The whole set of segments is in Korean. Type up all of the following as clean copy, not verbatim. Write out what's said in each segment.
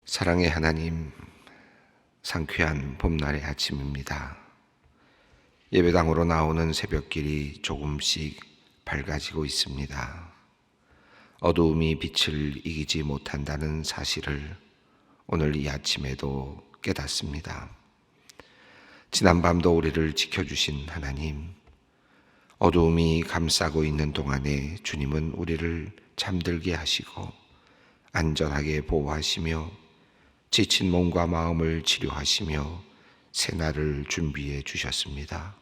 사랑의 하나님, 상쾌한 봄날의 아침입니다. 예배당으로 나오는 새벽길이 조금씩 밝아지고 있습니다. 어두움이 빛을 이기지 못한다는 사실을 오늘 이 아침에도 깨닫습니다. 지난밤도 우리를 지켜주신 하나님, 어두움이 감싸고 있는 동안에 주님은 우리를 잠들게 하시고 안전하게 보호하시며 지친 몸과 마음을 치료하시며 새날을 준비해 주셨습니다.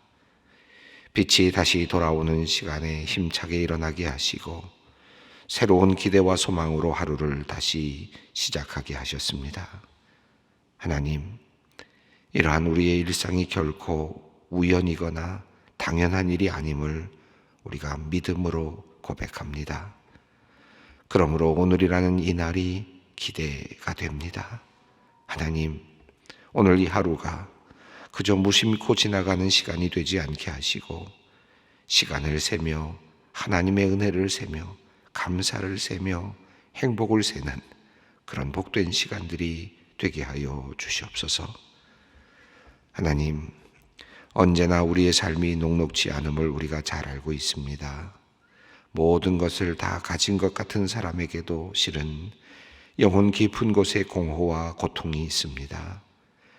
빛이 다시 돌아오는 시간에 힘차게 일어나게 하시고 새로운 기대와 소망으로 하루를 다시 시작하게 하셨습니다. 하나님, 이러한 우리의 일상이 결코 우연이거나 당연한 일이 아님을 우리가 믿음으로 고백합니다. 그러므로 오늘이라는 이 날이 기대가 됩니다. 하나님, 오늘 이 하루가 그저 무심코 지나가는 시간이 되지 않게 하시고 시간을 세며 하나님의 은혜를 세며 감사를 세며 행복을 세는 그런 복된 시간들이 되게 하여 주시옵소서. 하나님, 언제나 우리의 삶이 녹록지 않음을 우리가 잘 알고 있습니다. 모든 것을 다 가진 것 같은 사람에게도 실은 영혼 깊은 곳에 공허와 고통이 있습니다.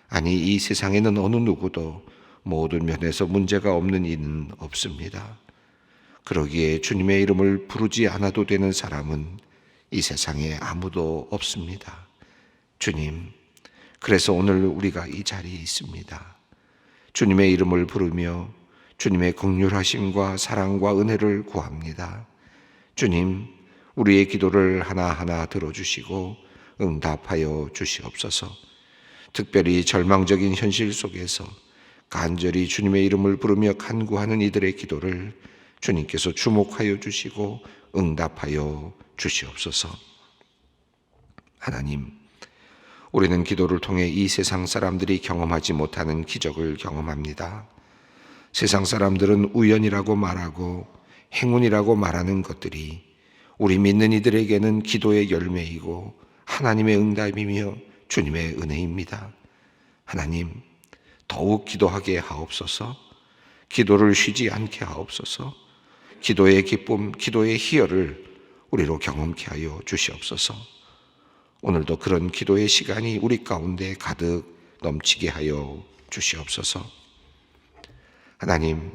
아니, 이 세상에는 어느 누구도 모든 면에서 문제가 없는 이는 없습니다. 그러기에 주님의 이름을 부르지 않아도 되는 사람은 이 세상에 아무도 없습니다. 주님, 그래서 오늘 우리가 이 자리에 있습니다. 주님의 이름을 부르며 주님의 긍휼하심과 사랑과 은혜를 구합니다. 주님, 우리의 기도를 하나하나 들어주시고 응답하여 주시옵소서. 특별히 절망적인 현실 속에서 간절히 주님의 이름을 부르며 간구하는 이들의 기도를 주님께서 주목하여 주시고 응답하여 주시옵소서. 하나님, 우리는 기도를 통해 이 세상 사람들이 경험하지 못하는 기적을 경험합니다. 세상 사람들은 우연이라고 말하고 행운이라고 말하는 것들이 우리 믿는 이들에게는 기도의 열매이고 하나님의 응답이며 주님의 은혜입니다. 하나님, 더욱 기도하게 하옵소서. 기도를 쉬지 않게 하옵소서. 기도의 기쁨, 기도의 희열을 우리로 경험케 하여 주시옵소서. 오늘도 그런 기도의 시간이 우리 가운데 가득 넘치게 하여 주시옵소서. 하나님,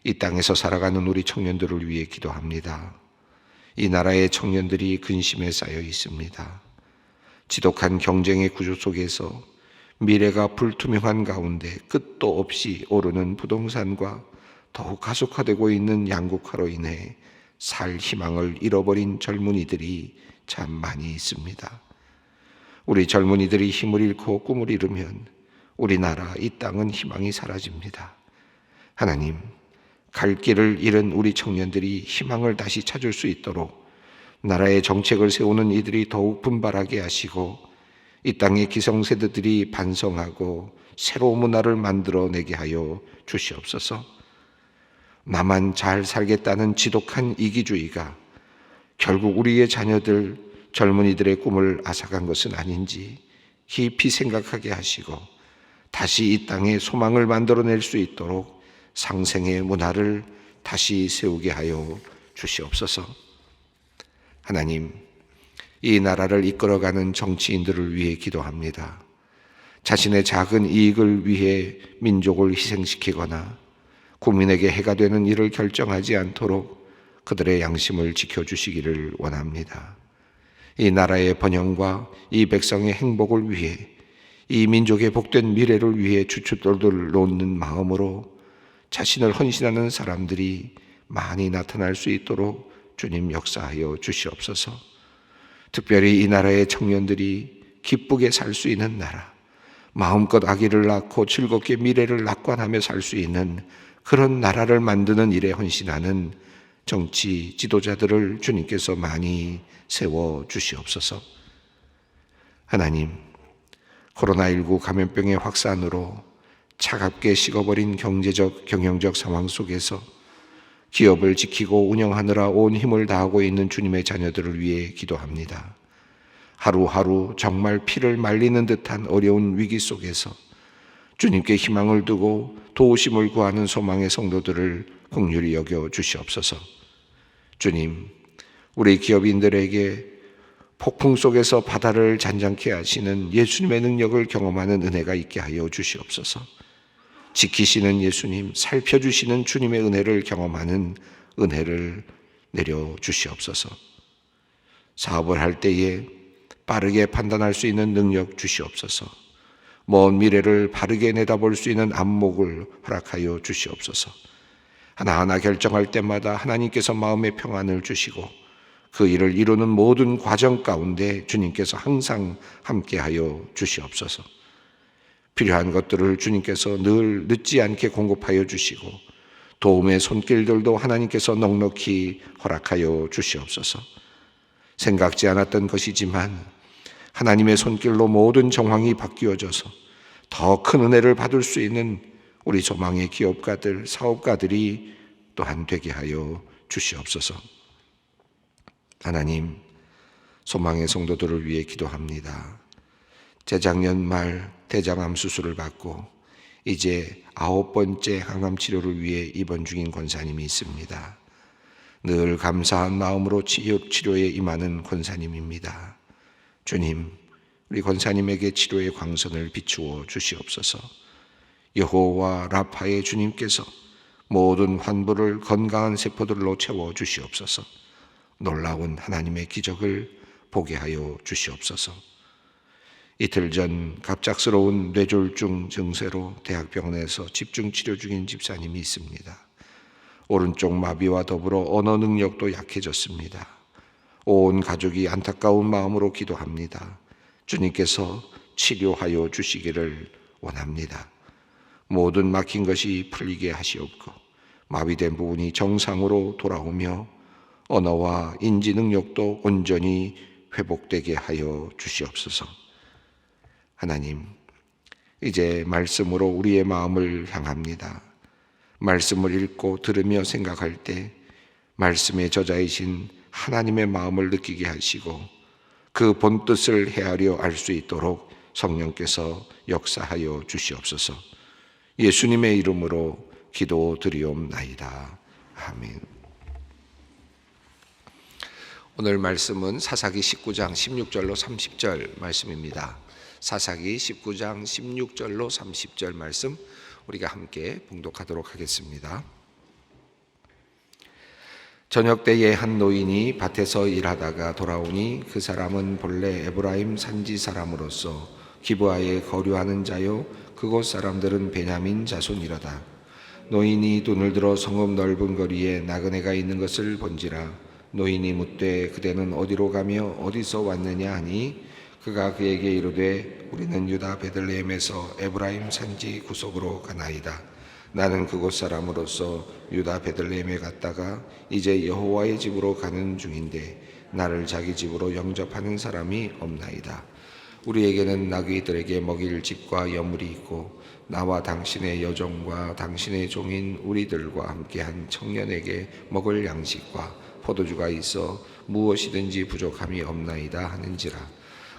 이 땅에서 살아가는 우리 청년들을 위해 기도합니다. 이 나라의 청년들이 근심에 쌓여 있습니다. 지독한 경쟁의 구조 속에서 미래가 불투명한 가운데 끝도 없이 오르는 부동산과 더욱 가속화되고 있는 양극화로 인해 살 희망을 잃어버린 젊은이들이 참 많이 있습니다. 우리 젊은이들이 힘을 잃고 꿈을 잃으면 우리나라 이 땅은 희망이 사라집니다. 하나님, 갈 길을 잃은 우리 청년들이 희망을 다시 찾을 수 있도록 나라의 정책을 세우는 이들이 더욱 분발하게 하시고 이 땅의 기성세대들이 반성하고 새로운 문화를 만들어내게 하여 주시옵소서. 나만 잘 살겠다는 지독한 이기주의가 결국 우리의 자녀들, 젊은이들의 꿈을 앗아간 것은 아닌지 깊이 생각하게 하시고 다시 이 땅에 소망을 만들어낼 수 있도록 상생의 문화를 다시 세우게 하여 주시옵소서. 하나님, 이 나라를 이끌어가는 정치인들을 위해 기도합니다. 자신의 작은 이익을 위해 민족을 희생시키거나 국민에게 해가 되는 일을 결정하지 않도록 그들의 양심을 지켜주시기를 원합니다. 이 나라의 번영과 이 백성의 행복을 위해 이 민족의 복된 미래를 위해 주춧돌을 놓는 마음으로 자신을 헌신하는 사람들이 많이 나타날 수 있도록 주님 역사하여 주시옵소서. 특별히 이 나라의 청년들이 기쁘게 살 수 있는 나라, 마음껏 아기를 낳고 즐겁게 미래를 낙관하며 살 수 있는 그런 나라를 만드는 일에 헌신하는 정치 지도자들을 주님께서 많이 세워 주시옵소서. 하나님, 코로나19 감염병의 확산으로 차갑게 식어버린 경제적, 경영적 상황 속에서 기업을 지키고 운영하느라 온 힘을 다하고 있는 주님의 자녀들을 위해 기도합니다. 하루하루 정말 피를 말리는 듯한 어려운 위기 속에서 주님께 희망을 두고 도우심을 구하는 소망의 성도들을 긍휼히 여겨 주시옵소서. 주님, 우리 기업인들에게 폭풍 속에서 바다를 잔잔케 하시는 예수님의 능력을 경험하는 은혜가 있게 하여 주시옵소서. 지키시는 예수님, 살펴주시는 주님의 은혜를 경험하는 은혜를 내려 주시옵소서. 사업을 할 때에 빠르게 판단할 수 있는 능력 주시옵소서. 먼 미래를 바르게 내다볼 수 있는 안목을 허락하여 주시옵소서. 하나하나 결정할 때마다 하나님께서 마음의 평안을 주시고 그 일을 이루는 모든 과정 가운데 주님께서 항상 함께하여 주시옵소서. 필요한 것들을 주님께서 늘 늦지 않게 공급하여 주시고 도움의 손길들도 하나님께서 넉넉히 허락하여 주시옵소서. 생각지 않았던 것이지만 하나님의 손길로 모든 정황이 바뀌어져서 더 큰 은혜를 받을 수 있는 우리 소망의 기업가들, 사업가들이 또한 되게 하여 주시옵소서. 하나님, 소망의 성도들을 위해 기도합니다. 재작년 말 대장암 수술을 받고 이제 9번째 항암 치료를 위해 입원 중인 권사님이 있습니다. 늘 감사한 마음으로 치료에 임하는 권사님입니다. 주님, 우리 권사님에게 치료의 광선을 비추어 주시옵소서. 여호와 라파의 주님께서 모든 환부를 건강한 세포들로 채워 주시옵소서. 놀라운 하나님의 기적을 보게 하여 주시옵소서. 이틀 전 갑작스러운 뇌졸중 증세로 대학병원에서 집중치료 중인 집사님이 있습니다. 오른쪽 마비와 더불어 언어 능력도 약해졌습니다. 온 가족이 안타까운 마음으로 기도합니다. 주님께서 치료하여 주시기를 원합니다. 모든 막힌 것이 풀리게 하시옵고 마비된 부분이 정상으로 돌아오며 언어와 인지 능력도 온전히 회복되게 하여 주시옵소서. 하나님, 이제 말씀으로 우리의 마음을 향합니다. 말씀을 읽고 들으며 생각할 때 말씀의 저자이신 하나님의 마음을 느끼게 하시고 그 본뜻을 헤아려 알 수 있도록 성령께서 역사하여 주시옵소서. 예수님의 이름으로 기도드리옵나이다. 아멘. 오늘 말씀은 사사기 19장 16절로 30절 말씀입니다. 사사기 19장 16절로 30절 말씀 우리가 함께 봉독하도록 하겠습니다. 저녁 때에 한 노인이 밭에서 일하다가 돌아오니 그 사람은 본래 에브라임 산지 사람으로서 기브아에 거류하는 자요 그곳 사람들은 베냐민 자손이로다. 노인이 눈을 들어 성읍 넓은 거리에 나그네가 있는 것을 본지라. 노인이 묻되 그대는 어디로 가며 어디서 왔느냐 하니 그가 그에게 이르되 우리는 유다 베들레헴에서 에브라임 산지 구속으로 가나이다. 나는 그곳 사람으로서 유다 베들레헴에 갔다가 이제 여호와의 집으로 가는 중인데 나를 자기 집으로 영접하는 사람이 없나이다. 우리에게는 나귀들에게 먹일 집과 여물이 있고 나와 당신의 여종과 당신의 종인 우리들과 함께한 청년에게 먹을 양식과 포도주가 있어 무엇이든지 부족함이 없나이다 하는지라.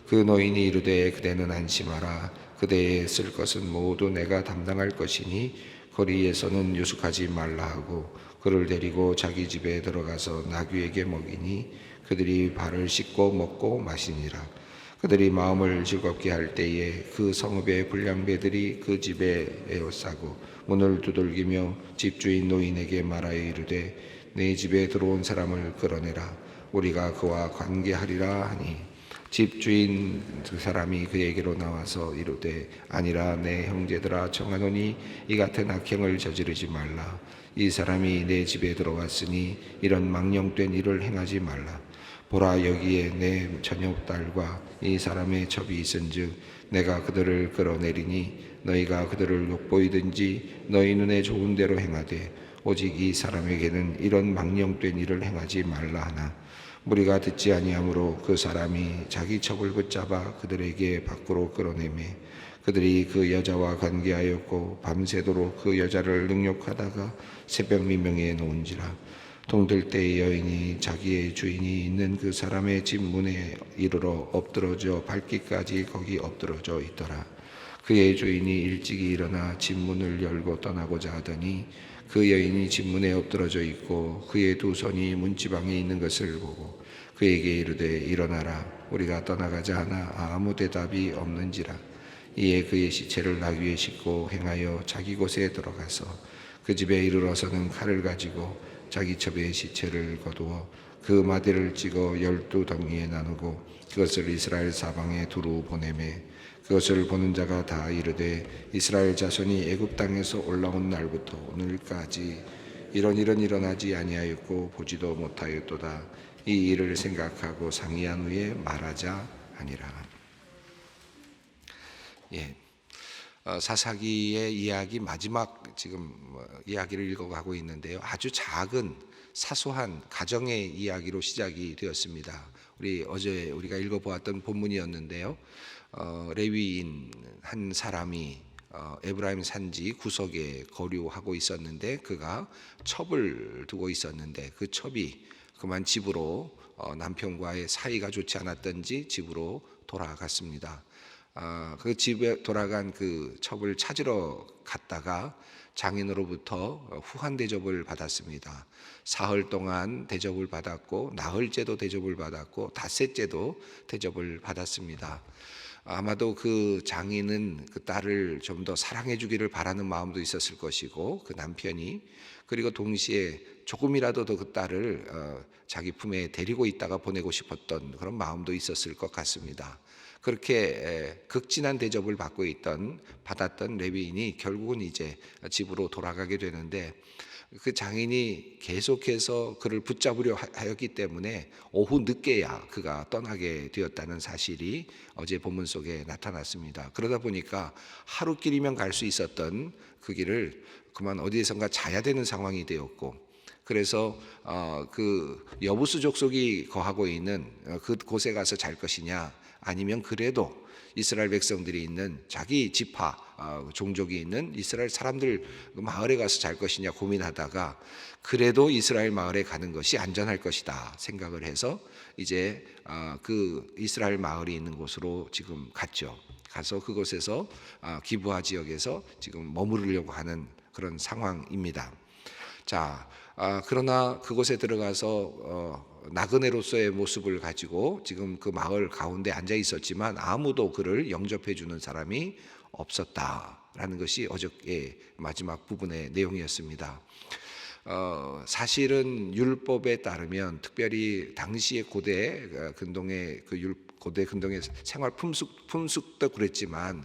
그 노인이 이르되 그대는 안심하라. 그대의 쓸 것은 모두 내가 담당할 것이니 거리에서는 유숙하지 말라 하고 그를 데리고 자기 집에 들어가서 나귀에게 먹이니 그들이 발을 씻고 먹고 마시니라. 그들이 마음을 즐겁게 할 때에 그 성읍의 불량배들이 그 집에 에워싸고 문을 두들기며 집주인 노인에게 말하여 이르되 내 집에 들어온 사람을 끌어내라. 우리가 그와 관계하리라 하니 집주인 두 사람이 그에게로 나와서 이르되 아니라 내 형제들아 청하노니 이 같은 악행을 저지르지 말라. 이 사람이 내 집에 들어왔으니 이런 망령된 일을 행하지 말라. 보라 여기에 내 처녀딸과 이 사람의 첩이 있은즉 내가 그들을 끌어내리니 너희가 그들을 욕보이든지 너희 눈에 좋은 대로 행하되 오직 이 사람에게는 이런 망령된 일을 행하지 말라 하나 무리가 듣지 아니하므로 그 사람이 자기 첩을 붙잡아 그들에게 밖으로 끌어내매 그들이 그 여자와 관계하였고 밤새도록 그 여자를 능욕하다가 새벽 미명에 놓은지라. 동들 때 여인이 자기의 주인이 있는 그 사람의 집 문에 이르러 엎드러져 밟기까지 거기 엎드러져 있더라. 그의 주인이 일찍이 일어나 집 문을 열고 떠나고자 하더니 그 여인이 집 문에 엎드러져 있고 그의 두 손이 문지방에 있는 것을 보고 그에게 이르되 일어나라 우리가 떠나가자 하나 아무 대답이 없는지라. 이에 그의 시체를 나귀에 싣고 행하여 자기 곳에 들어가서 그 집에 이르러서는 칼을 가지고 자기 첩의 시체를 거두어 그 마디를 찍어 12덩이에 나누고 그것을 이스라엘 사방에 두루 보내매 그것을 보는 자가 다 이르되 이스라엘 자손이 애굽 땅에서 올라온 날부터 오늘까지 이런 일은 일어나지 아니하였고 보지도 못하였도다. 이 일을 생각하고 상의한 후에 말하자 하니라. 예. 사사기의 이야기 마지막 지금 이야기를 읽어가고 있는데요. 아주 작은 사소한 가정의 이야기로 시작이 되었습니다. 어제 우리가 읽어보았던 본문이었는데요. 레위인 한 사람이 에브라임 산지 구석에 거류하고 있었는데 그가 첩을 두고 있었는데 그 첩이 그만 집으로 남편과의 사이가 좋지 않았던지 집으로 돌아갔습니다. 그 집에 돌아간 그 첩을 찾으러 갔다가 장인으로부터 후한 대접을 받았습니다. 사흘 동안 대접을 받았고 나흘째도 대접을 받았고 닷새째도 대접을 받았습니다. 아마도 그 장인은 그 딸을 좀 더 사랑해 주기를 바라는 마음도 있었을 것이고 그 남편이 그리고 동시에 조금이라도 더 그 딸을 자기 품에 데리고 있다가 보내고 싶었던 그런 마음도 있었을 것 같습니다. 그렇게 극진한 대접을 받았던 레위인이 결국은 이제 집으로 돌아가게 되는데 그 장인이 계속해서 그를 붙잡으려 하였기 때문에 오후 늦게야 그가 떠나게 되었다는 사실이 어제 본문 속에 나타났습니다. 그러다 보니까 하루길이면 갈 수 있었던 그 길을 그만 어디에선가 자야 되는 상황이 되었고 그래서 그 여부수 족속이 거하고 있는 그 곳에 가서 잘 것이냐 아니면 그래도 이스라엘 백성들이 있는 자기 지파 종족이 있는 이스라엘 사람들 마을에 가서 잘 것이냐 고민하다가 그래도 이스라엘 마을에 가는 것이 안전할 것이다 생각을 해서 이제 그 이스라엘 마을이 있는 곳으로 지금 갔죠. 가서 그곳에서 기브아 지역에서 지금 머무르려고 하는 그런 상황입니다. 자, 그러나 그곳에 들어가서 나그네로서의 모습을 가지고 지금 그 마을 가운데 앉아 있었지만 아무도 그를 영접해 주는 사람이 없었다라는 것이 어저께 마지막 부분의 내용이었습니다. 사실은 율법에 따르면 특별히 당시의 고대 근동의 고대 근동의 생활 품숙도 그랬지만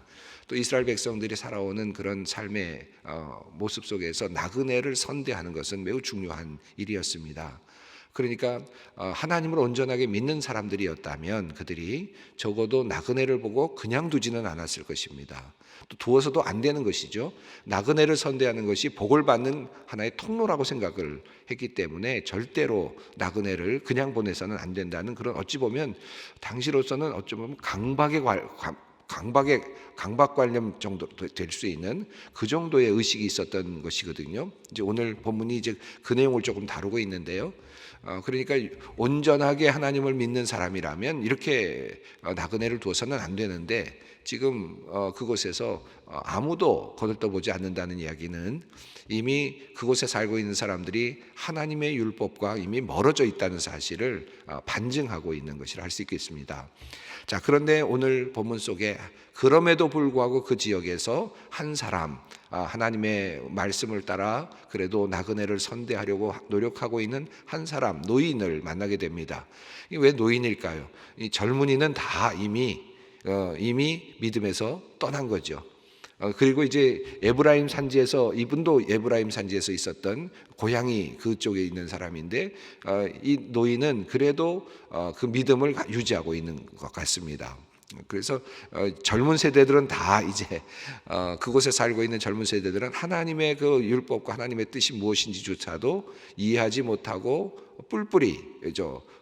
또 이스라엘 백성들이 살아오는 그런 삶의 모습 속에서 나그네를 선대하는 것은 매우 중요한 일이었습니다. 그러니까 하나님을 온전하게 믿는 사람들이었다면 그들이 적어도 나그네를 보고 그냥 두지는 않았을 것입니다. 또 두어서도 안 되는 것이죠. 나그네를 선대하는 것이 복을 받는 하나의 통로라고 생각을 했기 때문에 절대로 나그네를 그냥 보내서는 안 된다는 그런 어찌 보면 당시로서는 어쩌면 강박관념 정도 될 수 있는 그 정도의 의식이 있었던 것이거든요. 이제 오늘 본문이 이제 그 내용을 조금 다루고 있는데요. 그러니까 온전하게 하나님을 믿는 사람이라면 이렇게 나그네를 두어서는 안 되는데 지금 그곳에서 아무도 거들떠보지 않는다는 이야기는 이미 그곳에 살고 있는 사람들이 하나님의 율법과 이미 멀어져 있다는 사실을 반증하고 있는 것이라 할 수 있겠습니다. 자, 그런데 오늘 본문 속에 그럼에도 불구하고 그 지역에서 한 사람 하나님의 말씀을 따라 그래도 나그네를 선대하려고 노력하고 있는 한 사람 노인을 만나게 됩니다. 왜 노인일까요? 이 젊은이는 다 이미 믿음에서 떠난 거죠. 그리고 이제 에브라임 산지에서 이분도 에브라임 산지에서 있었던 고향이 그쪽에 있는 사람인데 이 노인은 그래도 그 믿음을 유지하고 있는 것 같습니다. 그래서 젊은 세대들은 다 이제 그곳에 살고 있는 젊은 세대들은 하나님의 그 율법과 하나님의 뜻이 무엇인지조차도 이해하지 못하고 뿔뿔이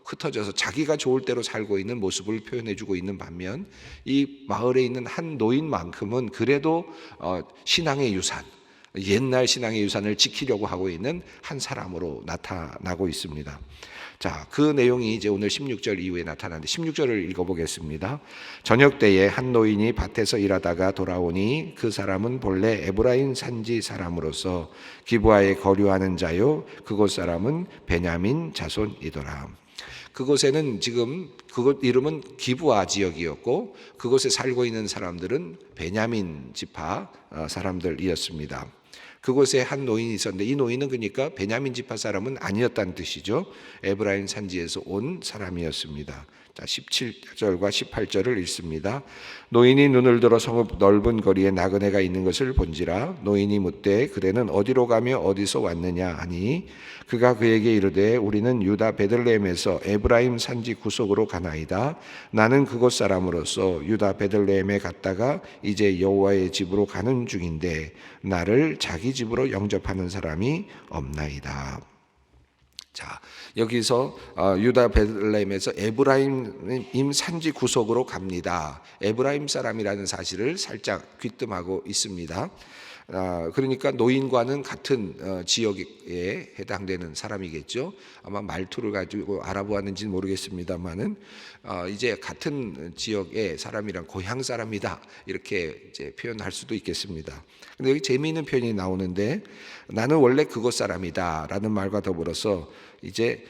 흩어져서 자기가 좋을 대로 살고 있는 모습을 표현해주고 있는 반면 이 마을에 있는 한 노인만큼은 그래도 신앙의 유산, 옛날 신앙의 유산을 지키려고 하고 있는 한 사람으로 나타나고 있습니다. 자, 그 내용이 이제 오늘 16절 이후에 나타나는데 16절을 읽어보겠습니다. 저녁 때에 한 노인이 밭에서 일하다가 돌아오니 그 사람은 본래 에브라임 산지 사람으로서 기브아에 거류하는 자요 그곳 사람은 베냐민 자손이더라. 그곳에는 지금 그곳 이름은 기브아 지역이었고 그곳에 살고 있는 사람들은 베냐민 지파 사람들이었습니다. 그곳에 한 노인이 있었는데 이 노인은 그러니까 베냐민 지파 사람은 아니었다는 뜻이죠. 에브라임 산지에서 온 사람이었습니다. 자, 17절과 18절을 읽습니다. 노인이 눈을 들어 성읍 넓은 거리에 나그네가 있는 것을 본지라. 노인이 묻되 그대는 어디로 가며 어디서 왔느냐 하니 그가 그에게 이르되 우리는 유다 베들레헴에서 에브라임 산지 구속으로 가나이다. 나는 그곳 사람으로서 유다 베들레헴에 갔다가 이제 여호와의 집으로 가는 중인데 나를 자기 집으로 영접하는 사람이 없나이다. 자, 여기서 유다 베들레헴에서 에브라임 산지 구속으로 갑니다. 에브라임 사람이라는 사실을 살짝 귀뜸하고 있습니다. 그러니까 노인과는 같은 지역에 해당되는 사람이겠죠. 아마 말투를 가지고 알아보았는지는 모르겠습니다만은 이제 같은 지역의 사람이란 고향 사람이다 이렇게 이제 표현할 수도 있겠습니다. 근데 여기 재미있는 표현이 나오는데 나는 원래 그곳 사람이다라는 말과 더불어서 이제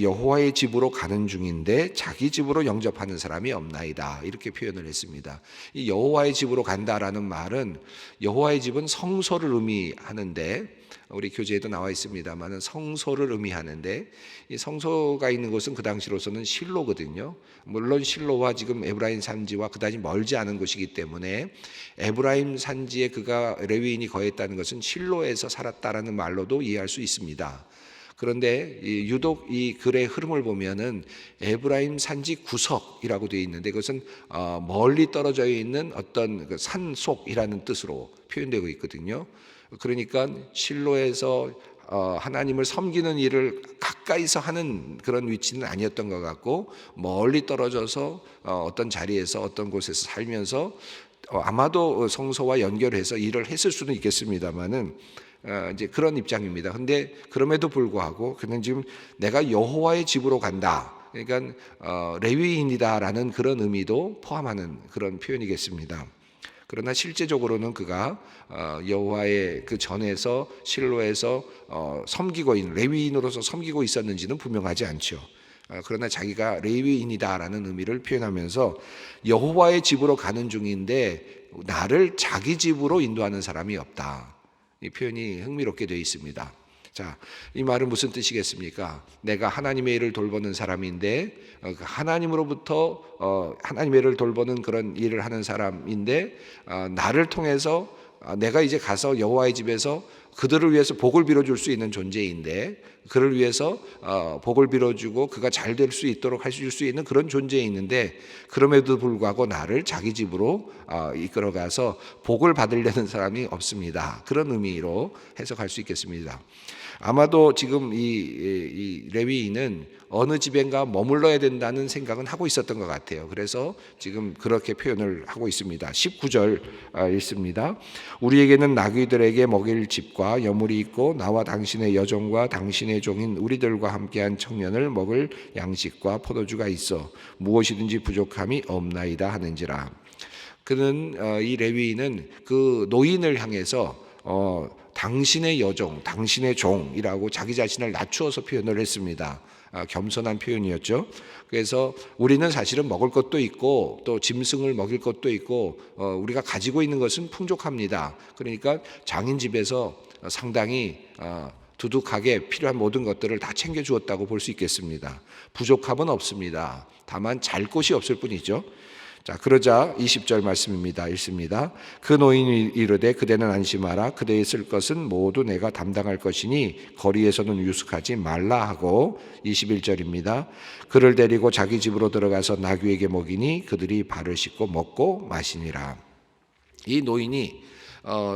여호와의 집으로 가는 중인데 자기 집으로 영접하는 사람이 없나이다 이렇게 표현을 했습니다. 이 여호와의 집으로 간다라는 말은 여호와의 집은 성소를 의미하는데 우리 교재에도 나와 있습니다만은 성소를 의미하는데 이 성소가 있는 곳은 그 당시로서는 실로거든요. 물론 실로와 지금 에브라임 산지와 그다지 멀지 않은 곳이기 때문에 에브라임 산지에 그가 레위인이 거했다는 것은 실로에서 살았다라는 말로도 이해할 수 있습니다. 그런데 유독 이 글의 흐름을 보면은 에브라임 산지 구석이라고 되어 있는데 그것은 멀리 떨어져 있는 어떤 그 산속이라는 뜻으로 표현되고 있거든요. 그러니까 실로에서 하나님을 섬기는 일을 가까이서 하는 그런 위치는 아니었던 것 같고 멀리 떨어져서 어떤 자리에서 어떤 곳에서 살면서 아마도 성소와 연결해서 일을 했을 수는 있겠습니다만은 이제 그런 입장입니다. 근데 그럼에도 불구하고 그는 지금 내가 여호와의 집으로 간다. 그러니까 레위인이다라는 그런 의미도 포함하는 그런 표현이겠습니다. 그러나 실제적으로는 그가 여호와의 그 전에서 실로에서 섬기고 있는 레위인으로서 섬기고 있었는지는 분명하지 않죠. 그러나 자기가 레위인이다라는 의미를 표현하면서 여호와의 집으로 가는 중인데 나를 자기 집으로 인도하는 사람이 없다. 이 표현이 흥미롭게 되어 있습니다. 자, 이 말은 무슨 뜻이겠습니까? 내가 하나님의 일을 돌보는 사람인데 하나님으로부터 하나님의 일을 돌보는 그런 일을 하는 사람인데 나를 통해서 내가 이제 가서 여호와의 집에서 그들을 위해서 복을 빌어줄 수 있는 존재인데 그를 위해서 복을 빌어주고 그가 잘 될 수 있도록 해줄 수 있는 그런 존재에 있는데 그럼에도 불구하고 나를 자기 집으로 이끌어가서 복을 받으려는 사람이 없습니다. 그런 의미로 해석할 수 있겠습니다. 아마도 지금 이 레위인은 어느 집엔가 머물러야 된다는 생각은 하고 있었던 것 같아요. 그래서 지금 그렇게 표현을 하고 있습니다. 19절 읽습니다. 우리에게는 나귀들에게 먹일 집과 여물이 있고 나와 당신의 여종과 당신의 종인 우리들과 함께한 청년을 먹을 양식과 포도주가 있어 무엇이든지 부족함이 없나이다 하는지라. 그는 이 레위인은 그 노인을 향해서 당신의 여종, 당신의 종이라고 자기 자신을 낮추어서 표현을 했습니다. 겸손한 표현이었죠. 그래서 우리는 사실은 먹을 것도 있고 또 짐승을 먹일 것도 있고 우리가 가지고 있는 것은 풍족합니다. 그러니까 장인 집에서 상당히 두둑하게 필요한 모든 것들을 다 챙겨주었다고 볼 수 있겠습니다. 부족함은 없습니다. 다만 잘 곳이 없을 뿐이죠. 자, 그러자 20절 말씀입니다. 읽습니다. 그 노인이 이르되 그대는 안심하라. 그대의 쓸 것은 모두 내가 담당할 것이니 거리에서는 유숙하지 말라 하고 21절입니다. 그를 데리고 자기 집으로 들어가서 나귀에게 먹이니 그들이 발을 씻고 먹고 마시니라. 이 노인이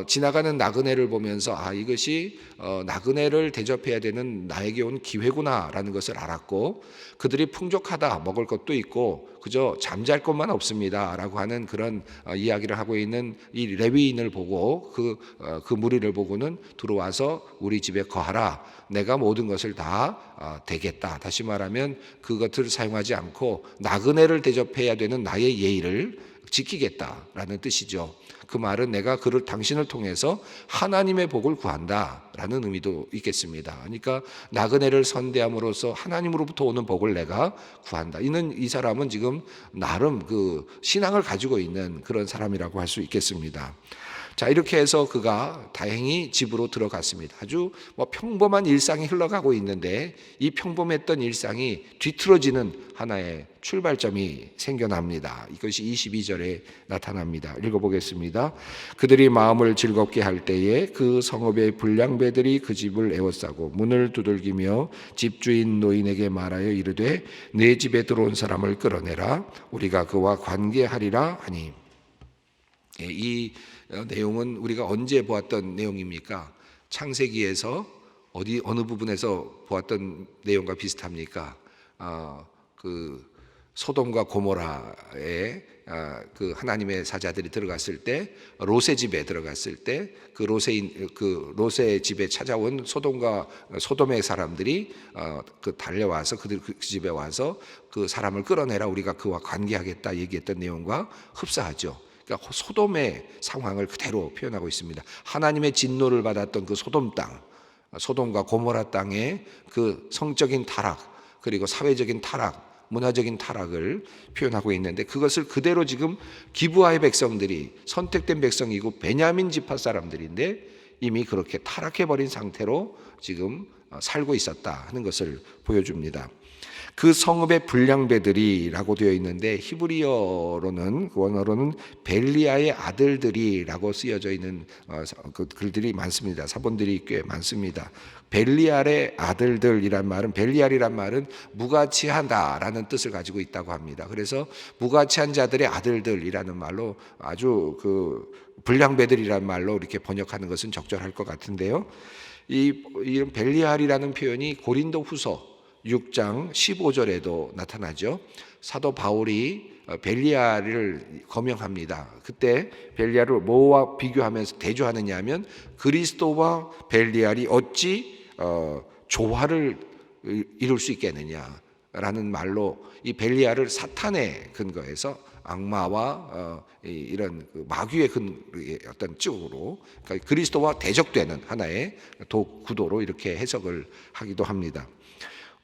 지나가는 나그네를 보면서 이것이 나그네를 대접해야 되는 나에게 온 기회구나라는 것을 알았고, 그들이 풍족하다, 먹을 것도 있고 그저 잠잘 것만 없습니다라고 하는 그런 이야기를 하고 있는 이 레위인을 보고 그 무리를 보고는 들어와서 우리 집에 거하라. 내가 모든 것을 다 되겠다. 다시 말하면 그것을 사용하지 않고 나그네를 대접해야 되는 나의 예의를 지키겠다라는 뜻이죠. 그 말은 내가 당신을 통해서 하나님의 복을 구한다라는 의미도 있겠습니다. 그러니까 나그네를 선대함으로써 하나님으로부터 오는 복을 내가 구한다. 이 사람은 지금 나름 그 신앙을 가지고 있는 그런 사람이라고 할 수 있겠습니다. 자, 이렇게 해서 그가 다행히 집으로 들어갔습니다. 아주 평범한 일상이 흘러가고 있는데 이 평범했던 일상이 뒤틀어지는 하나의 출발점이 생겨납니다. 이것이 22절에 나타납니다. 읽어보겠습니다. 그들이 마음을 즐겁게 할 때에 그 성읍의 불량배들이 그 집을 에워싸고 문을 두들기며 집주인 노인에게 말하여 이르되 내 집에 들어온 사람을 끌어내라. 우리가 그와 관계하리라 하니. 이 내용은 우리가 언제 보았던 내용입니까? 창세기에서 어느 부분에서 보았던 내용과 비슷합니까? 그 소돔과 고모라에 그 하나님의 사자들이 들어갔을 때, 롯의 집에 들어갔을 때 그 롯의 집에 찾아온 소돔의 사람들이 달려와서 그 집에 와서 그 사람을 끌어내라, 우리가 그와 관계하겠다 얘기했던 내용과 흡사하죠. 그러니까 소돔의 상황을 그대로 표현하고 있습니다. 하나님의 진노를 받았던 그 소돔 땅, 소돔과 고모라 땅의 그 성적인 타락, 그리고 사회적인 타락, 문화적인 타락을 표현하고 있는데, 그것을 그대로 지금 기브아의 백성들이 선택된 백성이고 베냐민 지파 사람들인데 이미 그렇게 타락해버린 상태로 지금 살고 있었다 하는 것을 보여줍니다. 그 성읍의 불량배들이라고 되어 있는데 히브리어로는, 그 원어로는 벨리아의 아들들이라고 쓰여져 있는 그 글들이 많습니다. 사본들이 꽤 많습니다. 벨리알의 아들들이란 말은, 벨리알이란 말은 무가치하다라는 뜻을 가지고 있다고 합니다. 그래서 무가치한 자들의 아들들이라는 말로, 아주 그 불량배들이란 말로 이렇게 번역하는 것은 적절할 것 같은데요. 이런 벨리알이라는 표현이 고린도후서 6장 15절에도 나타나죠. 사도 바울이 벨리알을 거명합니다. 그때 벨리알을 뭐와 비교하면서 대조하느냐 하면, 그리스도와 벨리알이 어찌 조화를 이룰 수 있겠느냐라는 말로 이 벨리알을 사탄의 근거에서 악마와 이런 마귀의 어떤 쪽으로, 그러니까 그리스도와 대적되는 하나의 구도로 이렇게 해석을 하기도 합니다.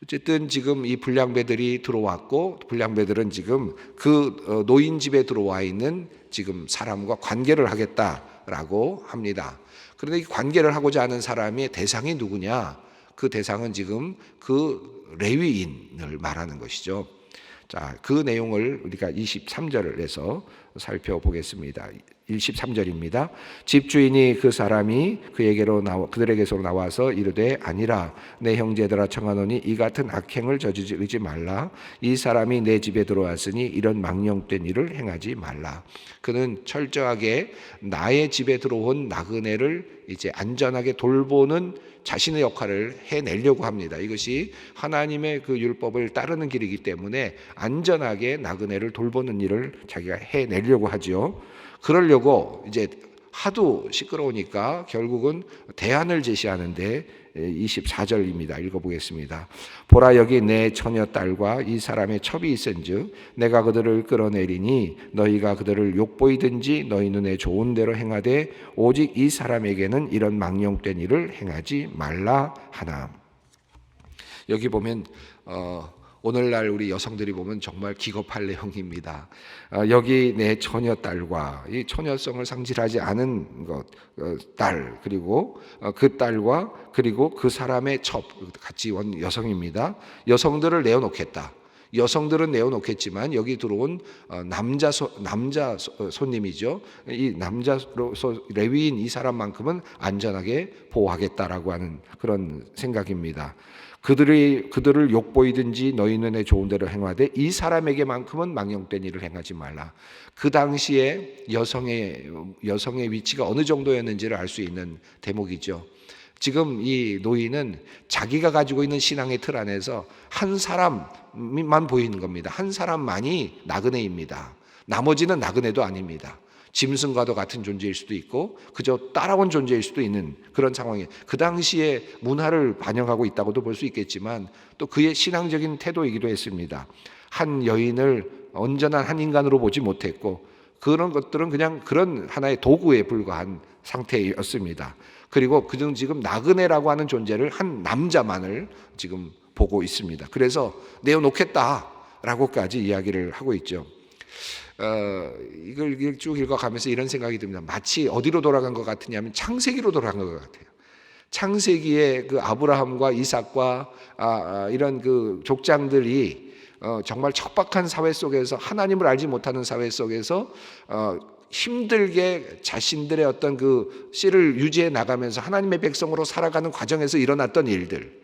어쨌든 지금 이 불량배들이 들어왔고, 불량배들은 지금 그 노인 집에 들어와 있는 지금 사람과 관계를 하겠다라고 합니다. 그런데 이 관계를 하고자 하는 사람의 대상이 누구냐? 그 대상은 지금 그 레위인을 말하는 것이죠. 자, 그 내용을 우리가 23절에서 살펴보겠습니다. 23절입니다. 집주인이 그 사람이 그들에게서 나와서 이르되 아니라 내 형제들아 청하노니 이 같은 악행을 저지르지 말라. 이 사람이 내 집에 들어왔으니 이런 망령된 일을 행하지 말라. 그는 철저하게 나의 집에 들어온 나그네를 이제 안전하게 돌보는 자신의 역할을 해내려고 합니다. 이것이 하나님의 그 율법을 따르는 길이기 때문에 안전하게 나그네를 돌보는 일을 자기가 해내려고 하죠. 그러려고 이제 하도 시끄러우니까 결국은 대안을 제시하는데 24절입니다. 읽어보겠습니다. 보라, 여기 내 처녀 딸과 이 사람의 첩이 있은즉 내가 그들을 끌어내리니 너희가 그들을 욕보이든지 너희 눈에 좋은 대로 행하되 오직 이 사람에게는 이런 망령된 일을 행하지 말라 하나. 여기 보면 오늘날 우리 여성들이 보면 정말 기겁할 내용입니다. 여기 내 처녀 딸과, 이 처녀성을 상실하지 않은 딸, 그리고 그 딸과 그리고 그 사람의 첩, 같이 온 여성입니다. 여성들을 내어놓겠다. 여성들은 내어놓겠지만 여기 들어온 남자 손님이죠. 이 남자로서 레위인 이 사람만큼은 안전하게 보호하겠다라고 하는 그런 생각입니다. 그들을 욕보이든지 너희 눈에 좋은 대로 행하되 이 사람에게만큼은 망령된 일을 행하지 말라. 그 당시에 여성의 위치가 어느 정도였는지를 알 수 있는 대목이죠. 지금 이 노인은 자기가 가지고 있는 신앙의 틀 안에서 한 사람만 보이는 겁니다. 한 사람만이 나그네입니다. 나머지는 나그네도 아닙니다. 짐승과도 같은 존재일 수도 있고 그저 따라온 존재일 수도 있는 그런 상황에 그 당시에 문화를 반영하고 있다고도 볼 수 있겠지만 또 그의 신앙적인 태도이기도 했습니다. 한 여인을 온전한 한 인간으로 보지 못했고 그런 것들은 그냥 그런 하나의 도구에 불과한 상태였습니다. 그리고 그는 지금 나그네라고 하는 존재를 한 남자만을 지금 보고 있습니다. 그래서 내어놓겠다라고까지 이야기를 하고 있죠. 이걸 쭉 읽어가면서 이런 생각이 듭니다. 마치 어디로 돌아간 것 같으냐면 창세기로 돌아간 것 같아요. 창세기에 그 아브라함과 이삭과 이런 그 족장들이 정말 척박한 사회 속에서 하나님을 알지 못하는 사회 속에서 힘들게 자신들의 어떤 그 씨를 유지해 나가면서 하나님의 백성으로 살아가는 과정에서 일어났던 일들,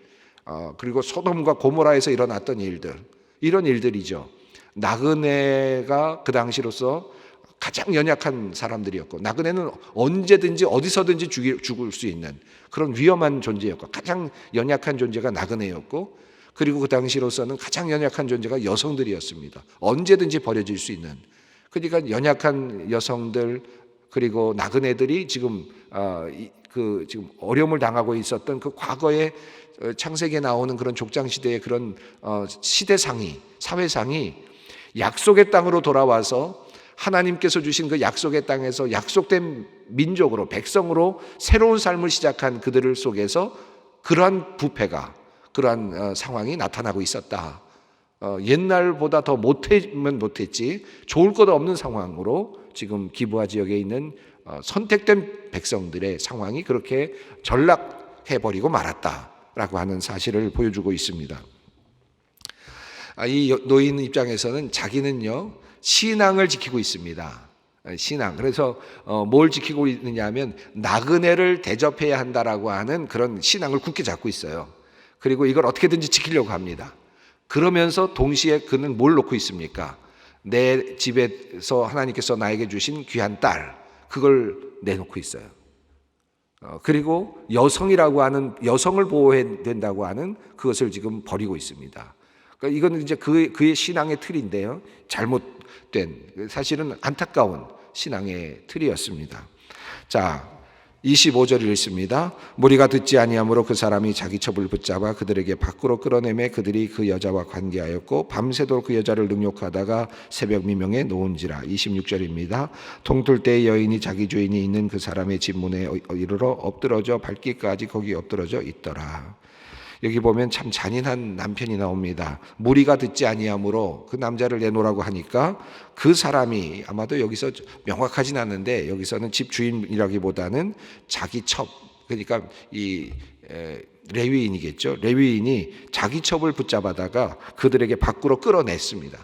그리고 소돔과 고모라에서 일어났던 일들, 이런 일들이죠. 나그네가 그 당시로서 가장 연약한 사람들이었고, 나그네는 언제든지 어디서든지 죽을 수 있는 그런 위험한 존재였고, 가장 연약한 존재가 나그네였고, 그리고 그 당시로서는 가장 연약한 존재가 여성들이었습니다. 언제든지 버려질 수 있는. 그러니까 연약한 여성들 그리고 나그네들이 지금 지금 어려움을 당하고 있었던 그 과거의 창세기에 나오는 그런 족장 시대의 그런 시대상이, 사회상이 약속의 땅으로 돌아와서 하나님께서 주신 그 약속의 땅에서 약속된 민족으로, 백성으로 새로운 삶을 시작한 그들을 속에서 그러한 부패가, 그러한 상황이 나타나고 있었다. 옛날보다 더 못하면 못했지 좋을 것 없는 상황으로 지금 기브아 지역에 있는 선택된 백성들의 상황이 그렇게 전락해버리고 말았다라고 하는 사실을 보여주고 있습니다. 이 노인 입장에서는 자기는요 신앙을 지키고 있습니다. 신앙. 그래서 뭘 지키고 있느냐 하면 나그네를 대접해야 한다라고 하는 그런 신앙을 굳게 잡고 있어요. 그리고 이걸 어떻게든지 지키려고 합니다. 그러면서 동시에 그는 뭘 놓고 있습니까? 내 집에서 하나님께서 나에게 주신 귀한 딸, 그걸 내놓고 있어요. 그리고 여성이라고 하는, 여성을 보호해야 된다고 하는 그것을 지금 버리고 있습니다. 그러니까 이건 이제 그의 신앙의 틀인데요. 잘못된, 사실은 안타까운 신앙의 틀이었습니다. 자, 25절을 읽습니다. 무리가 듣지 아니하므로 그 사람이 자기 첩을 붙잡아 그들에게 밖으로 끌어내매 그들이 그 여자와 관계하였고 밤새도록 그 여자를 능욕하다가 새벽 미명에 놓은지라. 26절입니다. 동틀 때의 여인이 자기 주인이 있는 그 사람의 집 문에 이르러 엎드러져 밟기까지 거기 엎드러져 있더라. 여기 보면 참 잔인한 남편이 나옵니다. 무리가 듣지 아니하므로 그 남자를 내놓으라고 하니까 그 사람이, 아마도 여기서 명확하진 않는데 여기서는 집 주인이라기보다는 자기 첩, 그러니까 이 레위인이겠죠. 레위인이 자기 첩을 붙잡아다가 그들에게 밖으로 끌어냈습니다.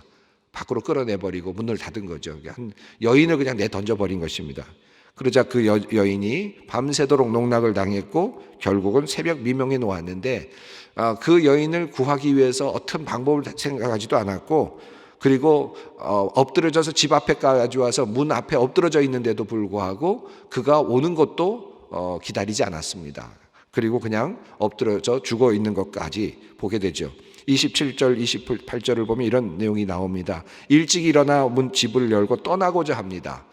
밖으로 끌어내버리고 문을 닫은 거죠. 한 여인을 그냥 내던져버린 것입니다. 그러자 그 여인이 밤새도록 농락을 당했고 결국은 새벽 미명에 놓았는데 그 여인을 구하기 위해서 어떤 방법을 생각하지도 않았고, 그리고 엎드려져서 집 앞에까지 와서 문 앞에 엎드러져 있는데도 불구하고 그가 오는 것도 기다리지 않았습니다. 그리고 그냥 엎드려져 죽어 있는 것까지 보게 되죠. 27절, 28절을 보면 이런 내용이 나옵니다. 일찍 일어나 집을 열고 떠나고자 합니다.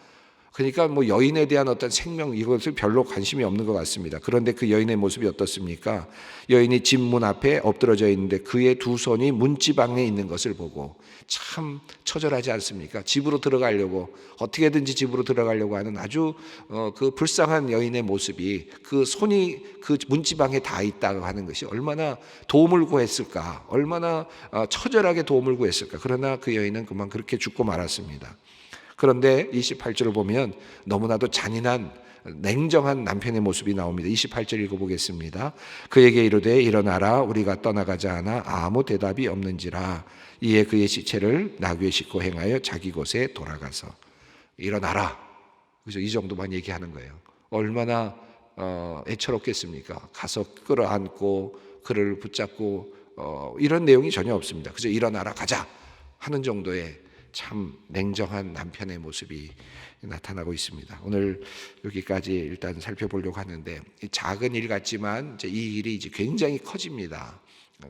그러니까 뭐 여인에 대한 어떤 생명, 이것을 별로 관심이 없는 것 같습니다. 그런데 그 여인의 모습이 어떻습니까? 여인이 집 문 앞에 엎드러져 있는데 그의 두 손이 문지방에 있는 것을 보고, 참 처절하지 않습니까? 집으로 들어가려고, 어떻게든지 집으로 들어가려고 하는 아주 그 불쌍한 여인의 모습이, 그 손이 그 문지방에 닿아 있다고 하는 것이 얼마나 도움을 구했을까, 얼마나 처절하게 도움을 구했을까. 그러나 그 여인은 그만 그렇게 죽고 말았습니다. 그런데 28절을 보면 너무나도 잔인한 냉정한 남편의 모습이 나옵니다. 28절 읽어보겠습니다. 그에게 이르되 일어나라, 우리가 떠나가자 하나 아무 대답이 없는지라. 이에 그의 시체를 나귀에 싣고 행하여 자기 곳에 돌아가서. 일어나라. 그래서 이 정도만 얘기하는 거예요. 얼마나 애처롭겠습니까? 가서 끌어안고 그를 붙잡고 이런 내용이 전혀 없습니다. 그저 일어나라 가자 하는 정도의 참 냉정한 남편의 모습이 나타나고 있습니다. 오늘 여기까지 일단 살펴보려고 하는데, 작은 일 같지만 이제 이 일이 이제 굉장히 커집니다.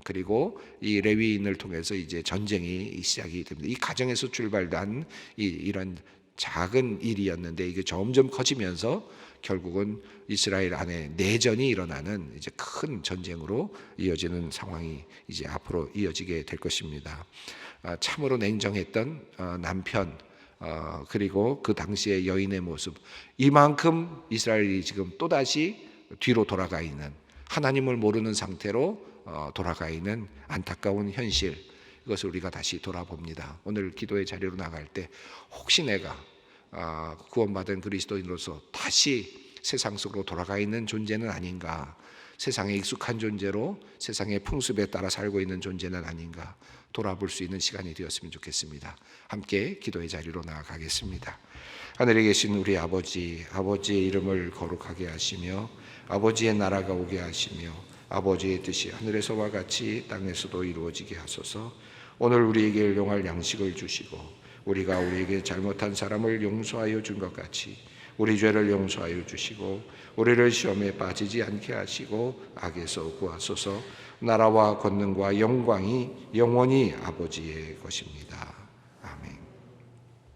그리고 이 레위인을 통해서 이제 전쟁이 시작이 됩니다. 이 가정에서 출발한 이런 작은 일이었는데 이게 점점 커지면서 결국은 이스라엘 안에 내전이 일어나는 이제 큰 전쟁으로 이어지는 상황이 이제 앞으로 이어지게 될 것입니다. 참으로 냉정했던 남편, 그리고 그 당시의 여인의 모습, 이만큼 이스라엘이 지금 또다시 뒤로 돌아가 있는, 하나님을 모르는 상태로 돌아가 있는 안타까운 현실, 이것을 우리가 다시 돌아봅니다. 오늘 기도의 자리로 나갈 때 혹시 내가 구원받은 그리스도인으로서 다시 세상 속으로 돌아가 있는 존재는 아닌가, 세상에 익숙한 존재로 세상의 풍습에 따라 살고 있는 존재는 아닌가 돌아볼 수 있는 시간이 되었으면 좋겠습니다. 함께 기도의 자리로 나아가겠습니다. 하늘에 계신 우리 아버지, 아버지의 이름을 거룩하게 하시며 아버지의 나라가 오게 하시며 아버지의 뜻이 하늘에서와 같이 땅에서도 이루어지게 하소서. 오늘 우리에게 일용할 양식을 주시고 우리가 우리에게 잘못한 사람을 용서하여 준 것 같이 우리 죄를 용서하여 주시고 우리를 시험에 빠지지 않게 하시고 악에서 구하소서. 나라와 권능과 영광이 영원히 아버지의 것입니다.